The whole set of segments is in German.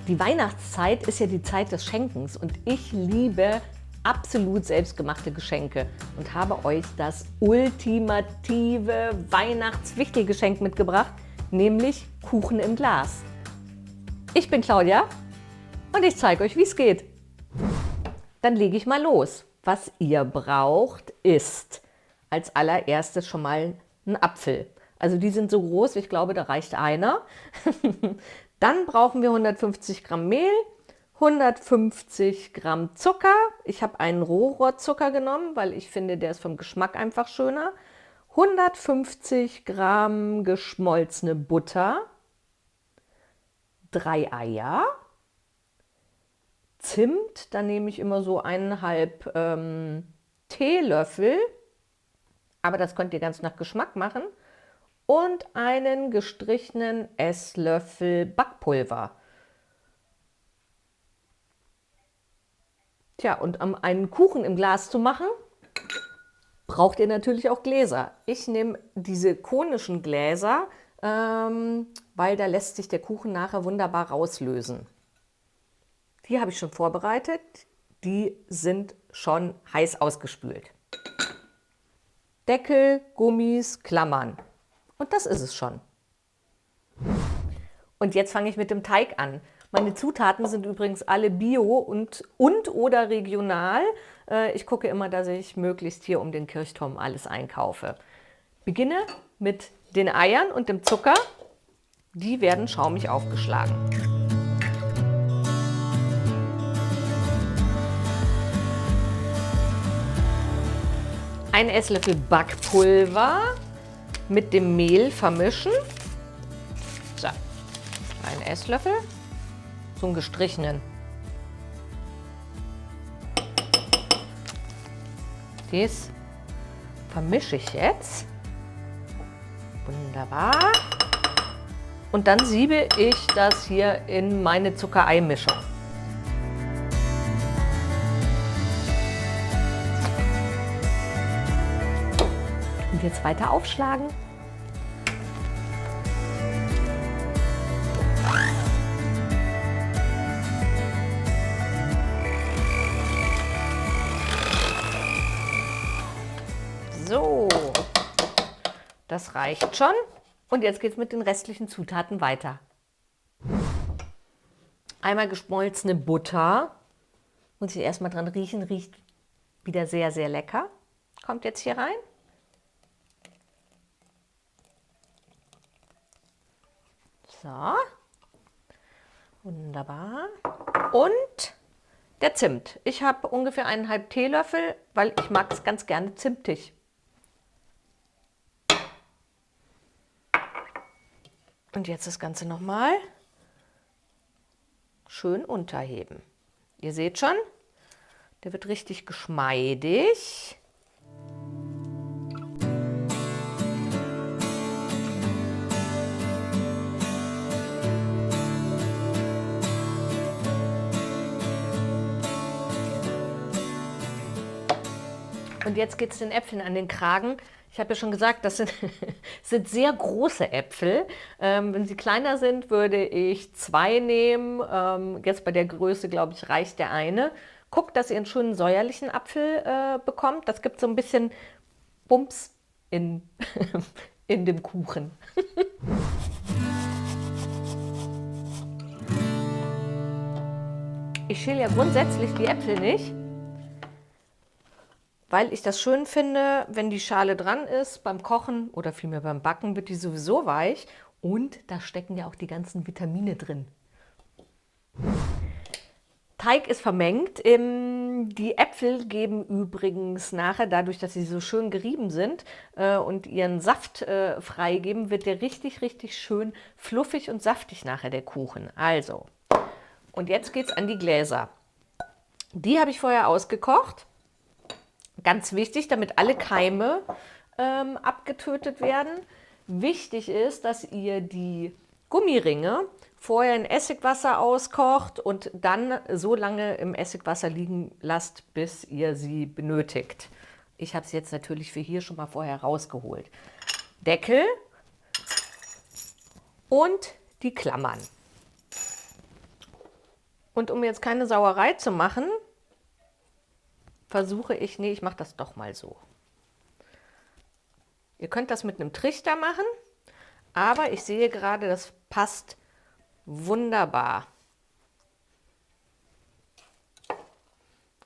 Die Weihnachtszeit ist ja die Zeit des Schenkens und ich liebe absolut selbstgemachte Geschenke und habe euch das ultimative Weihnachtswichtelgeschenk mitgebracht, nämlich Kuchen im Glas. Ich bin Claudia und ich zeige euch, wie es geht. Dann lege ich mal los. Was ihr braucht, ist als allererstes schon mal ein Apfel. Also die sind so groß, ich glaube, da reicht einer. Dann brauchen wir 150 Gramm Mehl, 150 Gramm Zucker. Ich habe einen Rohrohrzucker genommen, weil ich finde, der ist vom Geschmack einfach schöner. 150 Gramm geschmolzene Butter, 3 Eier, Zimt, da nehme ich immer so 1,5 Teelöffel, aber das könnt ihr ganz nach Geschmack machen. Und einen gestrichenen Esslöffel Backpulver. Tja, und um einen Kuchen im Glas zu machen, braucht ihr natürlich auch Gläser. Ich nehme diese konischen Gläser, weil da lässt sich der Kuchen nachher wunderbar rauslösen. Die habe ich schon vorbereitet. Die sind schon heiß ausgespült. Deckel, Gummis, Klammern. Und das ist es schon. Und jetzt fange ich mit dem Teig an. Meine Zutaten sind übrigens alle bio und oder regional. Ich gucke immer, dass ich möglichst hier um den Kirchturm alles einkaufe. Beginne mit den Eiern und dem Zucker. Die werden schaumig aufgeschlagen. Ein Esslöffel Backpulver mit dem Mehl vermischen. So, ein Esslöffel, so einen gestrichenen. Das vermische ich jetzt. Wunderbar. Und dann siebe ich das hier in meine Zuckereimischung. Und jetzt weiter aufschlagen. So, das reicht schon. Und jetzt geht es mit den restlichen Zutaten weiter. Einmal geschmolzene Butter. Muss ich erstmal dran riechen. Riecht wieder sehr, sehr lecker. Kommt jetzt hier rein. So, wunderbar. Und der Zimt. Ich habe ungefähr 1,5 Teelöffel, weil ich mag es ganz gerne zimtig. Und jetzt das Ganze nochmal schön unterheben. Ihr seht schon, der wird richtig geschmeidig. Und jetzt geht es den Äpfeln an den Kragen. Ich habe ja schon gesagt, das sind sehr große Äpfel. Wenn sie kleiner sind, würde ich 2 nehmen. Jetzt bei der Größe, glaube ich, reicht der eine. Guckt, dass ihr einen schönen säuerlichen Apfel bekommt. Das gibt so ein bisschen Bums in dem Kuchen. Ich schäle ja grundsätzlich die Äpfel nicht, weil ich das schön finde, wenn die Schale dran ist beim Kochen oder vielmehr beim Backen, wird die sowieso weich und da stecken ja auch die ganzen Vitamine drin. Teig ist vermengt. Die Äpfel geben übrigens nachher, dadurch, dass sie so schön gerieben sind und ihren Saft freigeben, wird der richtig, richtig schön fluffig und saftig nachher, der Kuchen. Also, und jetzt geht es an die Gläser. Die habe ich vorher ausgekocht. Ganz wichtig, damit alle Keime abgetötet werden. Wichtig ist, dass ihr die Gummiringe vorher in Essigwasser auskocht und dann so lange im Essigwasser liegen lasst, bis ihr sie benötigt. Ich habe es jetzt natürlich für hier schon mal vorher rausgeholt. Deckel und die Klammern. Und um jetzt keine Sauerei zu machen, versuche ich, nee, ich mache das doch mal so. Ihr könnt das mit einem Trichter machen, aber ich sehe gerade, das passt wunderbar.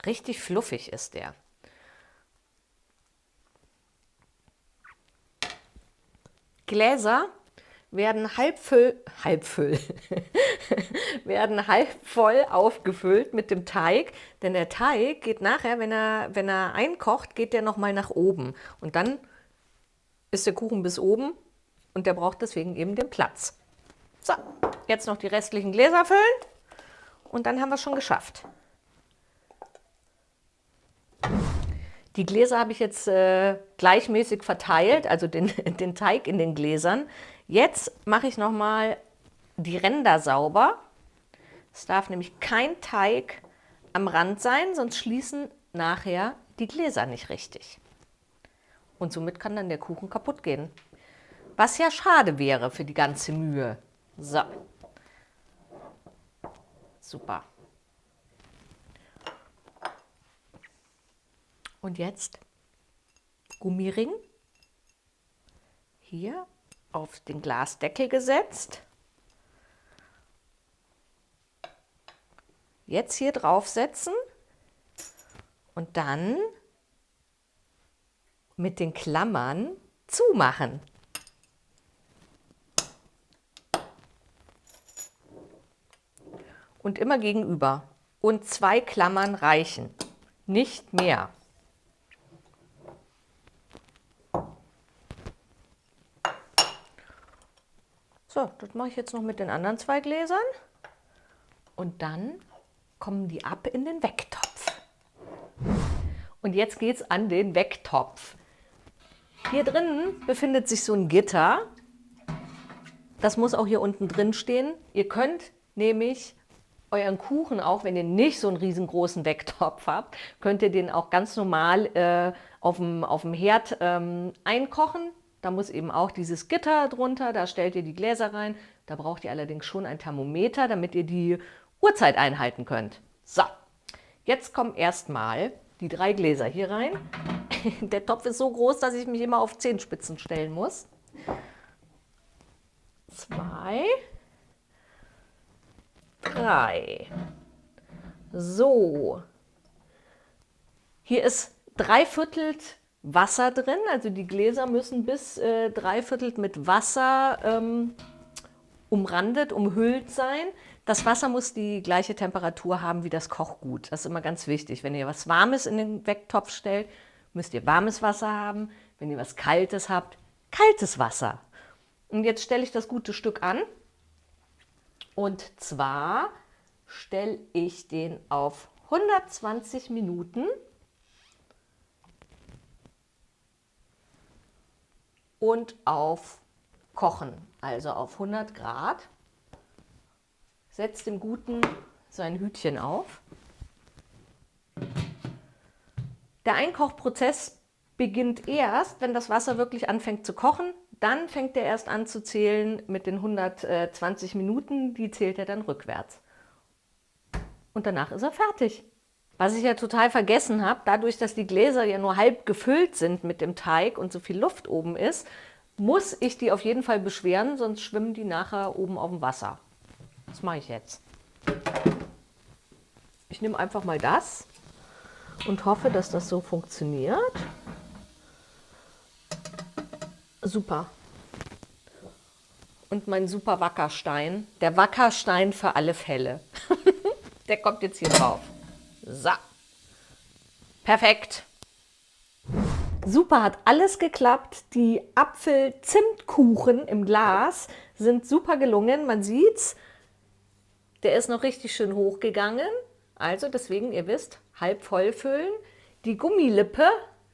Richtig fluffig ist der. Gläser werden werden halb voll aufgefüllt mit dem Teig, denn der Teig geht nachher, wenn er einkocht, geht der nochmal nach oben und dann ist der Kuchen bis oben und der braucht deswegen eben den Platz. So, jetzt noch die restlichen Gläser füllen und dann haben wir es schon geschafft. Die Gläser habe ich jetzt gleichmäßig verteilt, also den Teig in den Gläsern. Jetzt mache ich nochmal die Ränder sauber. Es darf nämlich kein Teig am Rand sein, sonst schließen nachher die Gläser nicht richtig. Und somit kann dann der Kuchen kaputt gehen. Was ja schade wäre für die ganze Mühe. So. Super. Und jetzt Gummiring hier auf den Glasdeckel gesetzt. Jetzt hier draufsetzen und dann mit den Klammern zumachen. Und immer gegenüber. Und 2 Klammern reichen, nicht mehr. So, das mache ich jetzt noch mit den anderen 2 Gläsern. Und dann kommen die ab in den Wecktopf. Und jetzt geht es an den Wecktopf. Hier drinnen befindet sich so ein Gitter. Das muss auch hier unten drin stehen. Ihr könnt nämlich euren Kuchen, auch wenn ihr nicht so einen riesengroßen Wecktopf habt, könnt ihr den auch ganz normal auf dem Herd einkochen. Da muss eben auch dieses Gitter drunter, da stellt ihr die Gläser rein. Da braucht ihr allerdings schon ein Thermometer, damit ihr die Uhrzeit einhalten könnt. So, jetzt kommen erstmal die 3 Gläser hier rein. Der Topf ist so groß, dass ich mich immer auf Zehenspitzen stellen muss. 2, 3. So, hier ist 3/4 Wasser drin, also die Gläser müssen bis 3/4 mit Wasser umrandet, umhüllt sein. Das Wasser muss die gleiche Temperatur haben wie das Kochgut. Das ist immer ganz wichtig. Wenn ihr was Warmes in den Wecktopf stellt, müsst ihr warmes Wasser haben. Wenn ihr was Kaltes habt, kaltes Wasser. Und jetzt stelle ich das gute Stück an. Und zwar stelle ich den auf 120 Minuten. Und auf Kochen, also auf 100 Grad. Setzt dem Guten sein Hütchen auf. Der Einkochprozess beginnt erst, wenn das Wasser wirklich anfängt zu kochen. Dann fängt er erst an zu zählen mit den 120 Minuten. Die zählt er dann rückwärts. Und danach ist er fertig. Was ich ja total vergessen habe, dadurch, dass die Gläser ja nur halb gefüllt sind mit dem Teig und so viel Luft oben ist, muss ich die auf jeden Fall beschweren, sonst schwimmen die nachher oben auf dem Wasser. Das mache ich jetzt. Ich nehme einfach mal das und hoffe, dass das so funktioniert. Super. Und mein super Wackerstein, der Wackerstein für alle Fälle. Der kommt jetzt hier drauf. So, perfekt. Super, hat alles geklappt. Die Apfel-Zimtkuchen im Glas sind super gelungen. Man sieht's, der ist noch richtig schön hochgegangen. Also deswegen, ihr wisst, halb voll füllen. Die Gummilippe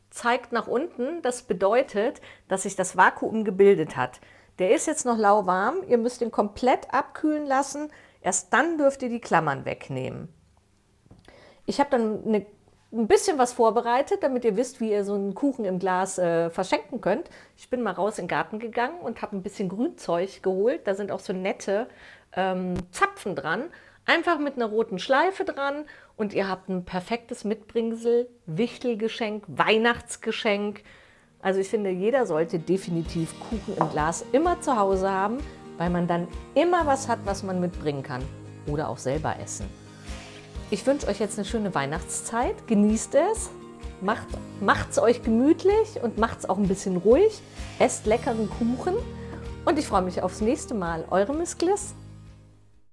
zeigt nach unten. Das bedeutet, dass sich das Vakuum gebildet hat. Der ist jetzt noch lauwarm. Ihr müsst ihn komplett abkühlen lassen. Erst dann dürft ihr die Klammern wegnehmen. Ich habe dann ein bisschen was vorbereitet, damit ihr wisst, wie ihr so einen Kuchen im Glas verschenken könnt. Ich bin mal raus in den Garten gegangen und habe ein bisschen Grünzeug geholt. Da sind auch so nette Zapfen dran. Einfach mit einer roten Schleife dran und ihr habt ein perfektes Mitbringsel, Wichtelgeschenk, Weihnachtsgeschenk. Also ich finde, jeder sollte definitiv Kuchen im Glas immer zu Hause haben, weil man dann immer was hat, was man mitbringen kann oder auch selber essen. Ich wünsche euch jetzt eine schöne Weihnachtszeit, genießt es, macht's euch gemütlich und macht's auch ein bisschen ruhig, esst leckeren Kuchen und ich freue mich aufs nächste Mal. Eure Miss Gliss.